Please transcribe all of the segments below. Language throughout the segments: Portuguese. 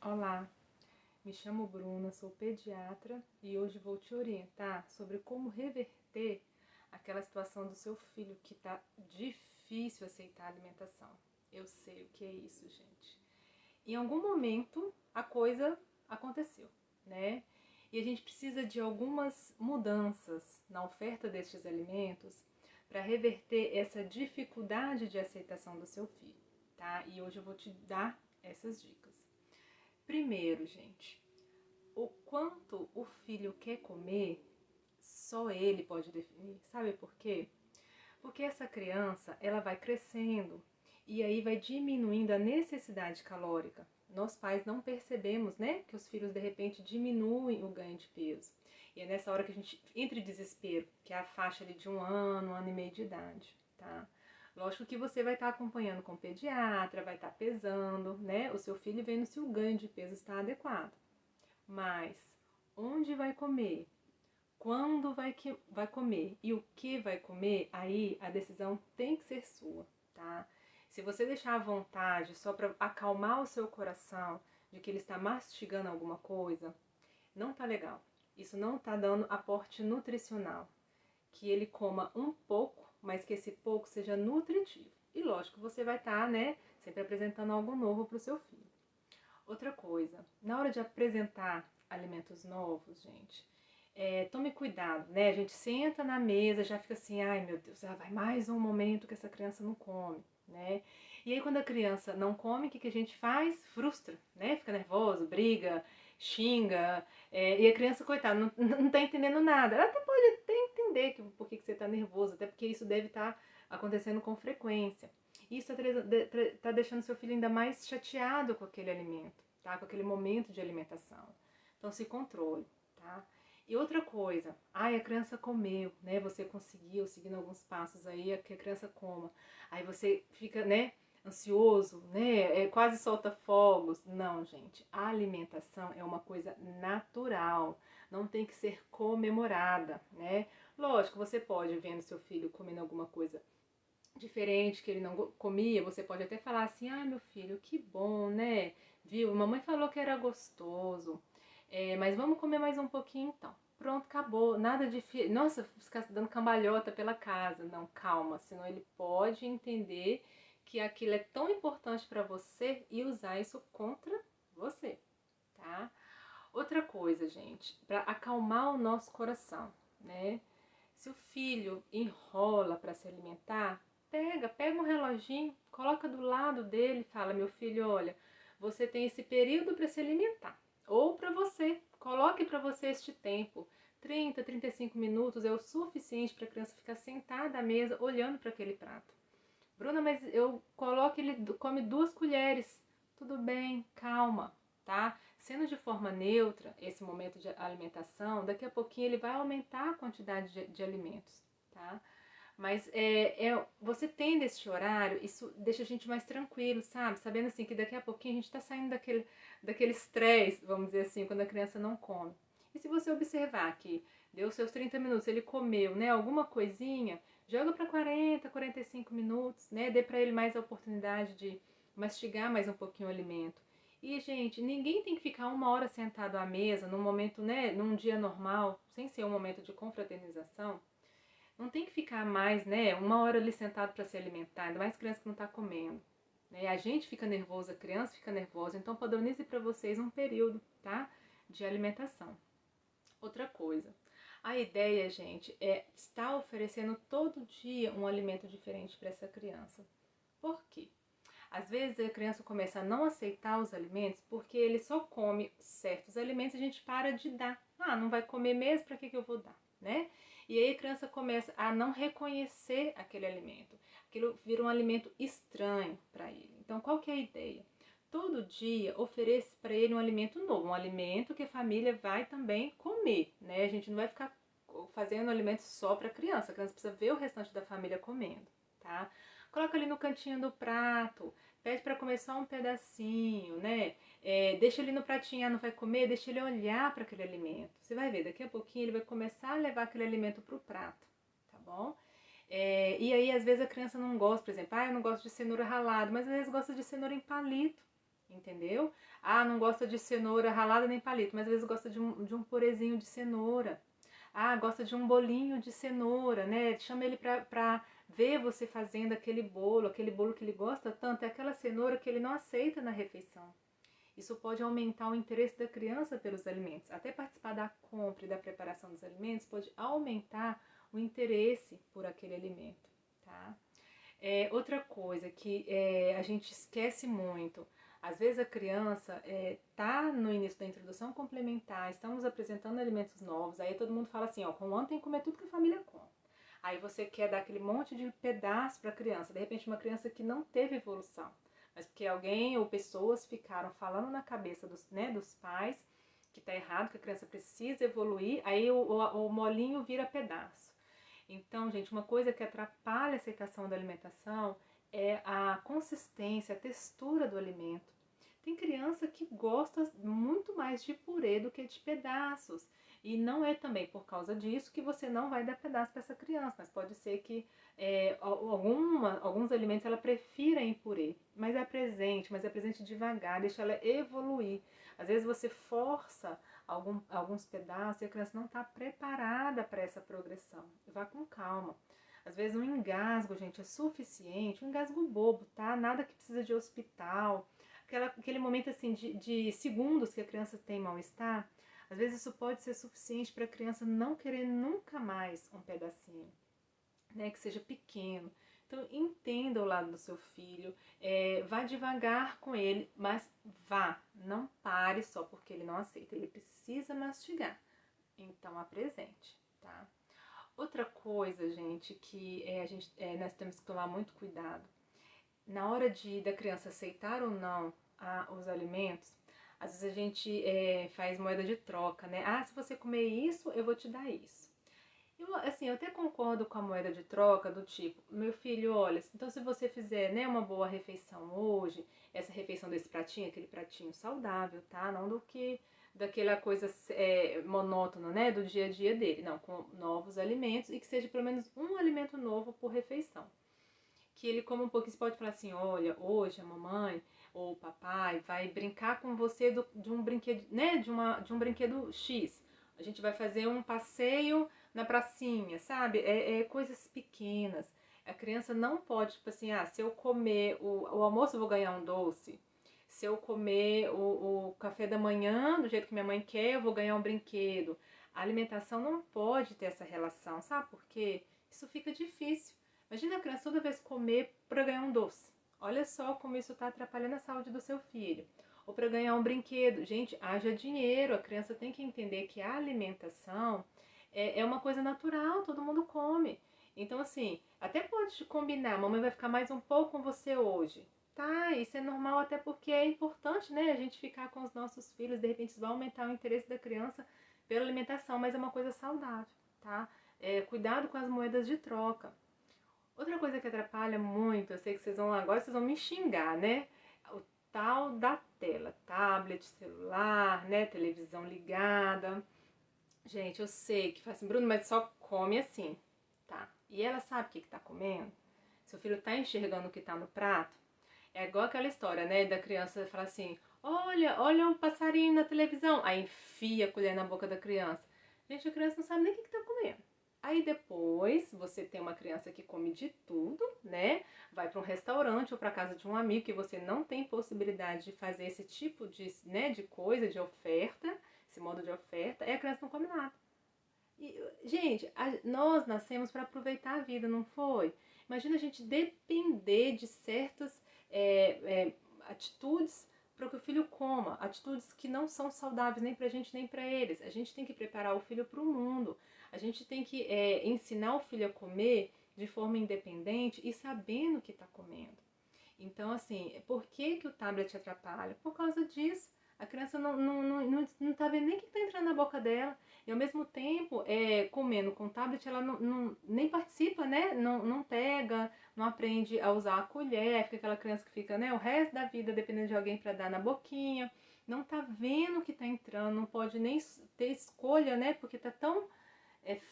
Olá, me chamo Bruna, sou pediatra e hoje vou te orientar sobre como reverter aquela situação do seu filho que está difícil aceitar a alimentação. Eu sei o que é isso, gente. Em algum momento a coisa aconteceu, né? E a gente precisa de algumas mudanças na oferta destes alimentos para reverter essa dificuldade de aceitação do seu filho, tá? E hoje eu vou te dar essas dicas. Primeiro, gente, o quanto o filho quer comer, só ele pode definir. Sabe por quê? Porque essa criança, ela vai crescendo e aí vai diminuindo a necessidade calórica. Nós pais não percebemos, né, que os filhos de repente diminuem o ganho de peso. E é nessa hora que a gente entra em desespero, que é a faixa ali de um ano e meio de idade, tá? Lógico que você vai estar acompanhando com o pediatra, vai estar pesando, né, o seu filho, vendo se o ganho de peso está adequado. Mas onde vai comer? Quando vai comer e o que vai comer, aí a decisão tem que ser sua, tá? Se você deixar à vontade só para acalmar o seu coração de que ele está mastigando alguma coisa, não tá legal. Isso não tá dando aporte nutricional. Que ele coma um pouco, mas que esse pouco seja nutritivo. E lógico, você vai estar, né, sempre apresentando algo novo para o seu filho. Outra coisa, na hora de apresentar alimentos novos, gente, tome cuidado, né? A gente senta na mesa, já fica assim, ai meu Deus, vai mais um momento que essa criança não come, né? E aí quando a criança não come, o que a gente faz? Frustra, né? Fica nervoso, briga, xinga, e a criança, coitada, não tá entendendo nada. Ela até pode até entender por que você tá nervoso, até porque isso deve estar acontecendo com frequência. Isso está deixando seu filho ainda mais chateado com aquele alimento, tá? Com aquele momento de alimentação. Então se controle, tá? E outra coisa, ai, a criança comeu, né? Você conseguiu, seguindo alguns passos aí, que a criança coma. Aí você fica, né, ansioso, né? Quase solta fogos. Não, gente, a alimentação é uma coisa natural, não tem que ser comemorada, né? Lógico, você pode, vendo seu filho comendo alguma coisa diferente que ele não comia, você pode até falar assim, ai meu filho, que bom, né? Viu? Mamãe falou que era gostoso, mas vamos comer mais um pouquinho então. Pronto, acabou, nada de... Nossa, ficar dando cambalhota pela casa. Não, calma, senão ele pode entender que aquilo é tão importante para você e usar isso contra você, tá? Outra coisa, gente, para acalmar o nosso coração, né? Se o filho enrola para se alimentar, pega um reloginho, coloca do lado dele e fala, meu filho, olha, você tem esse período para se alimentar. Ou para você, coloque para você este tempo. 35 minutos é o suficiente para a criança ficar sentada à mesa olhando para aquele prato. Bruna, mas eu coloco, ele come 2 colheres. Tudo bem, calma, tá? Sendo de forma neutra esse momento de alimentação, daqui a pouquinho ele vai aumentar a quantidade de alimentos, tá? Mas você tendo esse horário, isso deixa a gente mais tranquilo, sabe? Sabendo assim que daqui a pouquinho a gente tá saindo daquele estresse, vamos dizer assim, quando a criança não come. E se você observar que deu seus 30 minutos, ele comeu, né, alguma coisinha, joga para 40, 45 minutos, né? Dê para ele mais a oportunidade de mastigar mais um pouquinho o alimento. E, gente, ninguém tem que ficar 1 hora sentado à mesa num momento, né, num dia normal, sem ser um momento de confraternização. Não tem que ficar mais, né, 1 hora ali sentado para se alimentar, ainda mais criança que não está comendo. Né? A gente fica nervoso, a criança fica nervosa, então padronize para vocês um período, tá, de alimentação. Outra coisa, a ideia, gente, é estar oferecendo todo dia um alimento diferente para essa criança. Por quê? Às vezes a criança começa a não aceitar os alimentos porque ele só come certos alimentos e a gente para de dar. Ah, não vai comer mesmo, para que eu vou dar, né? E aí a criança começa a não reconhecer aquele alimento. Aquilo vira um alimento estranho para ele. Então, qual que é a ideia? Todo dia ofereça para ele um alimento novo, um alimento que a família vai também comer, né? A gente não vai ficar fazendo alimento só para a criança precisa ver o restante da família comendo, tá? Coloca ali no cantinho do prato, pede para comer só um pedacinho, né? Deixa ele no pratinho, não vai comer, deixa ele olhar para aquele alimento. Você vai ver, daqui a pouquinho ele vai começar a levar aquele alimento para o prato, tá bom? E aí, às vezes, a criança não gosta, por exemplo, eu não gosto de cenoura ralada, mas às vezes gosta de cenoura em palito, entendeu? Ah, não gosta de cenoura ralada nem palito, mas às vezes gosta de um purezinho de cenoura. Ah, gosta de um bolinho de cenoura, né? Chama ele pra ver você fazendo aquele bolo que ele gosta tanto, é aquela cenoura que ele não aceita na refeição. Isso pode aumentar o interesse da criança pelos alimentos. Até participar da compra e da preparação dos alimentos pode aumentar o interesse por aquele alimento, tá? Outra coisa que a gente esquece muito, às vezes a criança tá no início da introdução complementar, estamos apresentando alimentos novos, aí todo mundo fala assim, ó, com o ano tem que comer tudo que a família come. Aí você quer dar aquele monte de pedaço para a criança, de repente uma criança que não teve evolução, mas porque alguém ou pessoas ficaram falando na cabeça dos pais que tá errado, que a criança precisa evoluir, aí o molinho vira pedaço. Então, gente, uma coisa que atrapalha a aceitação da alimentação é a consistência, a textura do alimento. Tem criança que gosta muito mais de purê do que de pedaços. E não é também por causa disso que você não vai dar pedaço para essa criança, mas pode ser que alguns alimentos ela prefira em purê, mas é presente devagar, deixa ela evoluir. Às vezes você força alguns pedaços e a criança não está preparada para essa progressão. Vá com calma. Às vezes um engasgo, gente, é suficiente, um engasgo bobo, tá? Nada que precisa de hospital. Aquele momento assim de segundos que a criança tem mal-estar, às vezes isso pode ser suficiente para a criança não querer nunca mais um pedacinho, né? Que seja pequeno. Então entenda o lado do seu filho, vá devagar com ele, mas vá, não pare só porque ele não aceita, ele precisa mastigar, então apresente, tá? Outra coisa, gente, que nós temos que tomar muito cuidado, na hora da criança aceitar ou não os alimentos, às vezes a gente faz moeda de troca, né? Ah, se você comer isso, eu vou te dar isso. Eu até concordo com a moeda de troca do tipo, meu filho, olha, então se você fizer, né, uma boa refeição hoje, essa refeição desse pratinho, aquele pratinho saudável, tá? Não daquela coisa monótona, né, do dia a dia dele, não, com novos alimentos e que seja pelo menos um alimento novo por refeição. Que ele coma um pouco, você pode falar assim, olha, hoje a mamãe ou o papai vai brincar com você de um brinquedo, né, de um brinquedo X. A gente vai fazer um passeio na pracinha, sabe? Coisas pequenas. A criança não pode, tipo assim, se eu comer o almoço eu vou ganhar um doce. Se eu comer o café da manhã do jeito que minha mãe quer, eu vou ganhar um brinquedo. A alimentação não pode ter essa relação, sabe? Porque isso fica difícil. Imagina a criança toda vez comer para ganhar um doce. Olha só como isso está atrapalhando a saúde do seu filho. Ou para ganhar um brinquedo. Gente, haja dinheiro. A criança tem que entender que a alimentação é uma coisa natural, todo mundo come. Então, assim, até pode combinar, mamãe vai ficar mais um pouco com você hoje. Tá, isso é normal até porque é importante, né, a gente ficar com os nossos filhos, de repente isso vai aumentar o interesse da criança pela alimentação, mas é uma coisa saudável, tá? Cuidado com as moedas de troca. Outra coisa que atrapalha muito, eu sei que agora vocês vão me xingar, né? O tal da tela, tablet, celular, né, televisão ligada. Gente, eu sei que fala assim, Bruno, mas só come assim, tá? E ela sabe o que tá comendo? Seu filho tá enxergando o que tá no prato? É igual aquela história, né, da criança falar assim, olha o passarinho na televisão. Aí enfia a colher na boca da criança. Gente, a criança não sabe nem o que tá comendo. Aí depois você tem uma criança que come de tudo, né? Vai para um restaurante ou para casa de um amigo que você não tem possibilidade de fazer esse tipo de coisa, de oferta, esse modo de oferta, e a criança não come nada. E, gente, nós nascemos para aproveitar a vida, não foi? Imagina a gente depender de certas atitudes para que o filho coma, atitudes que não são saudáveis nem para a gente nem para eles. A gente tem que preparar o filho para o mundo. A gente tem que ensinar o filho a comer de forma independente e sabendo o que está comendo. Então, assim, por que o tablet atrapalha? Por causa disso. A criança não tá vendo nem o que está entrando na boca dela. E ao mesmo tempo, comendo com tablet, ela nem participa, né? Não pega, não aprende a usar a colher. Fica aquela criança que fica, né, o resto da vida dependendo de alguém para dar na boquinha. Não tá vendo o que está entrando, não pode nem ter escolha, né? Porque tá tão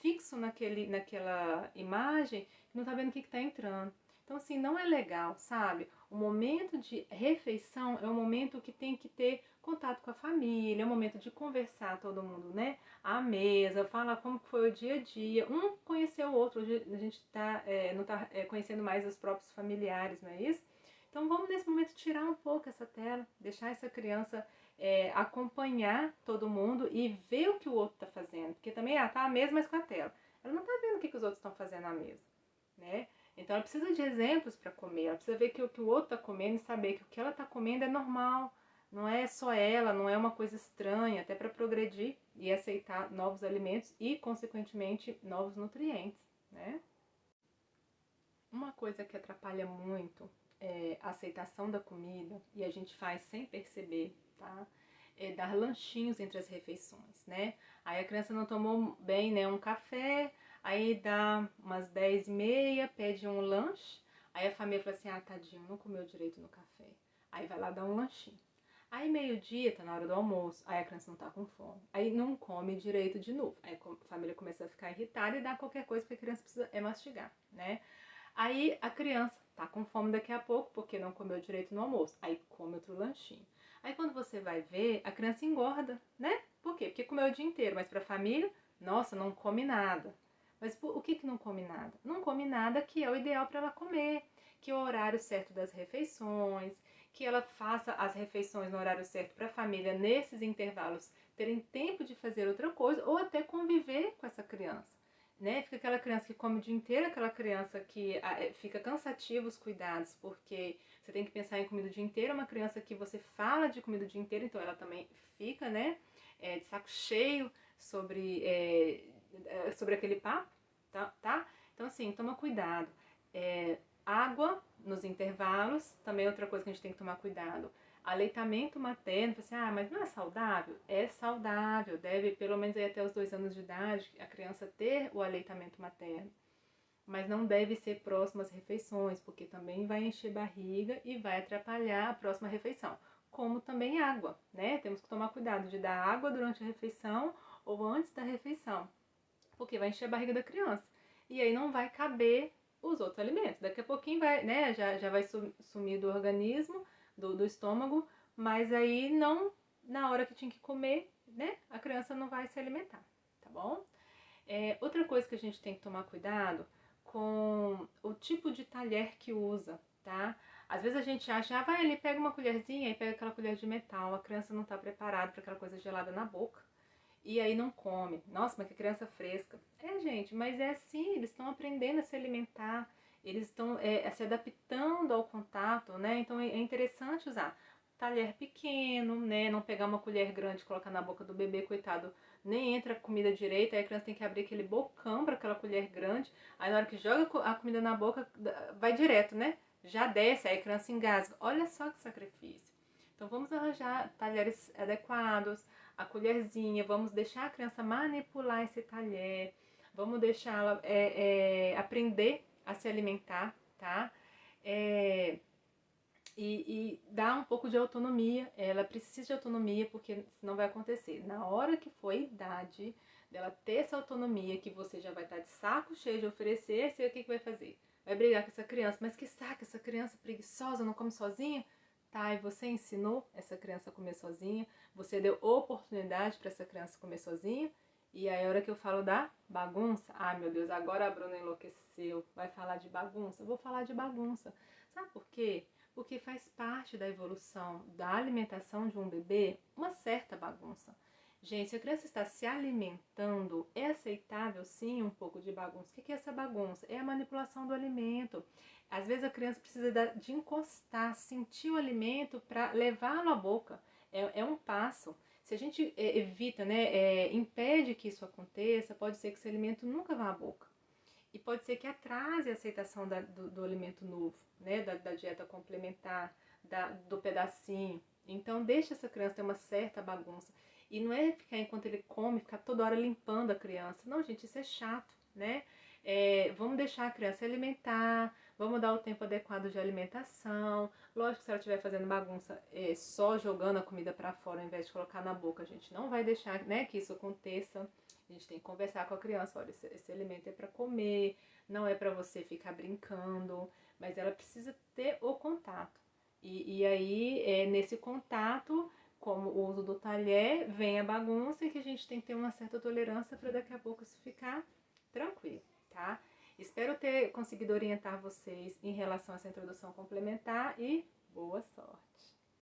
fixo naquela imagem que não tá vendo o que está entrando. Então, assim, não é legal, sabe? O momento de refeição é um momento que tem que ter contato com a família, é um momento de conversar todo mundo, né? À mesa, falar como foi o dia a dia, um conhecer o outro. Hoje a gente não está conhecendo mais os próprios familiares, não é isso? Então vamos nesse momento tirar um pouco essa tela, deixar essa criança acompanhar todo mundo e ver o que o outro está fazendo. Porque também tá à mesa, mas com a tela. Ela não está vendo o que os outros estão fazendo à mesa, né? Então ela precisa de exemplos para comer, ela precisa ver que o que o outro está comendo e saber que o que ela está comendo é normal, não é só ela, não é uma coisa estranha, até para progredir e aceitar novos alimentos e, consequentemente, novos nutrientes, né? Uma coisa que atrapalha muito a aceitação da comida, e a gente faz sem perceber, tá? É dar lanchinhos entre as refeições, né? Aí a criança não tomou bem, né, um café, aí dá umas 10h30, pede um lanche, aí a família fala assim, ah, tadinho, não comeu direito no café. Aí vai lá dar um lanchinho. Aí meio-dia, tá na hora do almoço, aí a criança não tá com fome. Aí não come direito de novo. Aí a família começa a ficar irritada e dá qualquer coisa porque a criança precisa mastigar, né? Aí a criança tá com fome daqui a pouco porque não comeu direito no almoço. Aí come outro lanchinho. Aí quando você vai ver, a criança engorda, né? Por quê? Porque comeu o dia inteiro, mas pra família, nossa, não come nada. Mas o que não come nada? Não come nada que é o ideal para ela comer, que é o horário certo das refeições, que ela faça as refeições no horário certo para a família nesses intervalos terem tempo de fazer outra coisa ou até conviver com essa criança. Né? Fica aquela criança que come o dia inteiro, aquela criança que fica cansativa os cuidados, porque você tem que pensar em comida o dia inteiro, uma criança que você fala de comida o dia inteiro, então ela também fica, né, de saco cheio sobre aquele papo, tá? Então assim, toma cuidado. Água nos intervalos, também é outra coisa que a gente tem que tomar cuidado. Aleitamento materno, assim, mas não é saudável? É saudável, deve pelo menos aí até os 2 anos de idade a criança ter o aleitamento materno. Mas não deve ser próximo às refeições, porque também vai encher barriga e vai atrapalhar a próxima refeição. Como também água, né? Temos que tomar cuidado de dar água durante a refeição ou antes da refeição, porque vai encher a barriga da criança. E aí não vai caber os outros alimentos. Daqui a pouquinho vai, né, já vai sumir do organismo, do estômago, mas aí não, na hora que tinha que comer, né, a criança não vai se alimentar, tá bom? Outra coisa que a gente tem que tomar cuidado com o tipo de talher que usa, tá? Às vezes a gente acha, vai ali, pega uma colherzinha e pega aquela colher de metal, a criança não está preparada para aquela coisa gelada na boca. E aí não come. Nossa, mas que criança fresca. Gente, mas é assim, eles estão aprendendo a se alimentar, eles estão se adaptando ao contato, né? Então é interessante usar talher pequeno, né? Não pegar uma colher grande e colocar na boca do bebê, coitado, nem entra a comida direita, aí a criança tem que abrir aquele bocão para aquela colher grande, aí na hora que joga a comida na boca, vai direto, né? Já desce, aí a criança engasga. Olha só que sacrifício. Então vamos arranjar talheres adequados, a colherzinha, vamos deixar a criança manipular esse talher, vamos deixá-la aprender a se alimentar, tá? E dar um pouco de autonomia, ela precisa de autonomia porque senão vai acontecer. Na hora que for a idade dela ter essa autonomia, que você já vai estar de saco cheio de oferecer, você o que vai fazer? Vai brigar com essa criança, mas que saco, essa criança preguiçosa, não come sozinha? Tá, e você ensinou essa criança a comer sozinha, você deu oportunidade para essa criança comer sozinha, e aí a hora que eu falo da bagunça, meu Deus, agora a Bruna enlouqueceu, vai falar de bagunça? Eu vou falar de bagunça. Sabe por quê? Porque faz parte da evolução da alimentação de um bebê uma certa bagunça. Gente, se a criança está se alimentando, é aceitável sim um pouco de bagunça. O que é essa bagunça? É a manipulação do alimento. Às vezes a criança precisa de encostar, sentir o alimento para levá-lo à boca. É um passo. Se a gente evita, né, impede que isso aconteça, pode ser que esse alimento nunca vá à boca. E pode ser que atrase a aceitação do alimento novo, né, da dieta complementar, do pedacinho. Então deixa essa criança ter uma certa bagunça. E não é ficar enquanto ele come, ficar toda hora limpando a criança. Não, gente, isso é chato, né? Vamos deixar a criança se alimentar, vamos dar o tempo adequado de alimentação. Lógico que se ela estiver fazendo bagunça só jogando a comida para fora ao invés de colocar na boca, a gente não vai deixar, né, que isso aconteça. A gente tem que conversar com a criança, olha, esse alimento é para comer, não é para você ficar brincando, mas ela precisa ter o contato. E aí, nesse contato, como o uso do talher, vem a bagunça e que a gente tem que ter uma certa tolerância para daqui a pouco isso ficar tranquilo, tá? Espero ter conseguido orientar vocês em relação a essa introdução complementar e boa sorte!